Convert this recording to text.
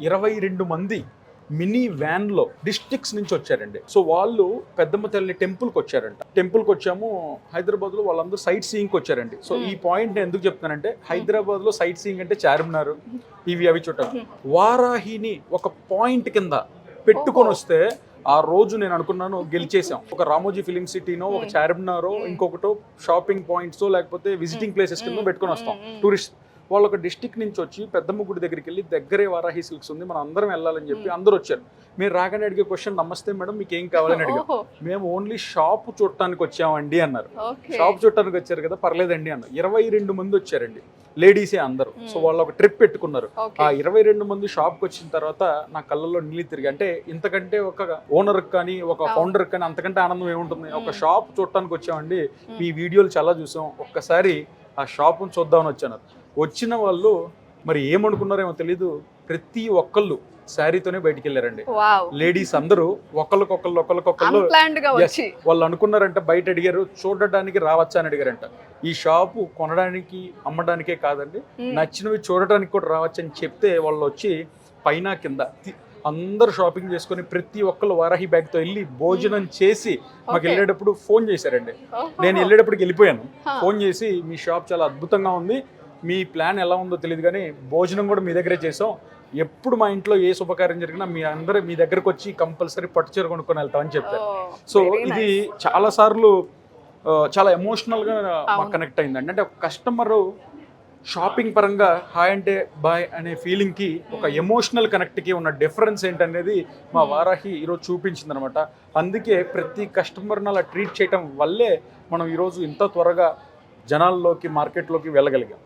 22 మంది మినీ వ్యాన్లో డిస్ట్రిక్ట్స్ నుంచి వచ్చారండి. సో వాళ్ళు పెద్దమ్మ తల్లి టెంపుల్కి వచ్చారంట. టెంపుల్కి వచ్చాము హైదరాబాద్లో, వాళ్ళందరూ సైట్ సీయింగ్కి వచ్చారండి. సో ఈ పాయింట్ నేను ఎందుకు చెప్తానంటే, హైదరాబాద్లో సైట్ సీయింగ్ అంటే చార్మినార్ అవి చుట్టాను. వారాహిని ఒక పాయింట్ కింద పెట్టుకొని వస్తే ఆ రోజు నేను అనుకున్నాను గెలిచేసాం. ఒక రామోజీ ఫిలిం సిటీనో, ఒక చార్మినారో, ఇంకొకటో షాపింగ్ పాయింట్స్ లేకపోతే విజిటింగ్ ప్లేసెస్ కింద పెట్టుకొని వస్తాం. టూరిస్ట్ వాళ్ళు ఒక డిస్టిక్ నుంచి వచ్చి పెద్దమ్మ గుడి దగ్గరికి వెళ్ళి, దగ్గరే వారాహి సిల్క్స్ ఉంది, మనం అందరం వెళ్ళాలని చెప్పి అందరూ వచ్చారు. మీరు రాగానే అడిగే క్వశ్చన్, నమస్తే మేడం మీకు ఏం కావాలని అడిగాం. మేము ఓన్లీ షాప్ చూడటానికి వచ్చామండి అన్నారు. షాప్ చూడటానికి వచ్చారు కదా, పర్లేదండి అన్నారు. 22 మంది వచ్చారండి, లేడీసే అందరూ. సో వాళ్ళు ఒక ట్రిప్ పెట్టుకున్నారు. ఆ 22 మంది షాప్కి వచ్చిన తర్వాత నా కళ్ళల్లో నీళ్ళు తిరిగి, అంటే ఇంతకంటే ఒక ఓనర్కి కానీ ఒక ఫౌండర్కి కానీ అంతకంటే ఆనందం ఏముంటుంది. ఒక షాప్ చూడటానికి వచ్చామండి, మీ వీడియోలు చాలా చూసాం, ఒక్కసారి ఆ షాప్ను చూద్దామని వచ్చాను. వచ్చిన వాళ్ళు మరి ఏమనుకున్నారేమో తెలీదు, ప్రతి ఒక్కళ్ళు శారీతోనే బయటికి వెళ్ళారండి. లేడీస్ అందరూ ఒకళ్ళకొకళ్ళు వాళ్ళు అనుకున్నారంట, బయట అడిగారు చూడటానికి రావచ్చా అని అడిగారంట. ఈ షాపు కొనడానికి అమ్మడానికే కాదండి, నచ్చినవి చూడటానికి కూడా రావచ్చు అని చెప్తే వాళ్ళు వచ్చి పైన కింద అందరూ షాపింగ్ చేసుకుని ప్రతి ఒక్కళ్ళు వారాహి బ్యాగ్తో వెళ్ళి భోజనం చేసి మాకు వెళ్ళేటప్పుడు ఫోన్ చేశారండి. నేను వెళ్ళేటప్పటికి వెళ్ళిపోయాను. ఫోన్ చేసి మీ షాప్ చాలా అద్భుతంగా ఉంది, మీ ప్లాన్ ఎలా ఉందో తెలియదు కానీ భోజనం కూడా మీ దగ్గరే చేసాం, ఎప్పుడు మా ఇంట్లో ఏ శుభకార్యం జరిగినా మీ దగ్గరకు వచ్చి కంపల్సరీ పట్టుచీర కొనుక్కొని వెళ్తామని చెప్పారు. సో ఇది చాలాసార్లు చాలా ఎమోషనల్గా మాకు కనెక్ట్ అయిందండి. అంటే ఒక కస్టమరు షాపింగ్ పరంగా హాయ్ అంటే బాయ్ అనే ఫీలింగ్కి, ఒక ఎమోషనల్ కనెక్ట్కి ఉన్న డిఫరెన్స్ ఏంటనేది మా వారాహి ఈరోజు చూపించింది అనమాట. అందుకే ప్రతి కస్టమర్ని అలా ట్రీట్ చేయడం వల్లే మనం ఈరోజు ఇంత త్వరగా జనాల్లోకి, మార్కెట్లోకి వెళ్ళగలిగాం.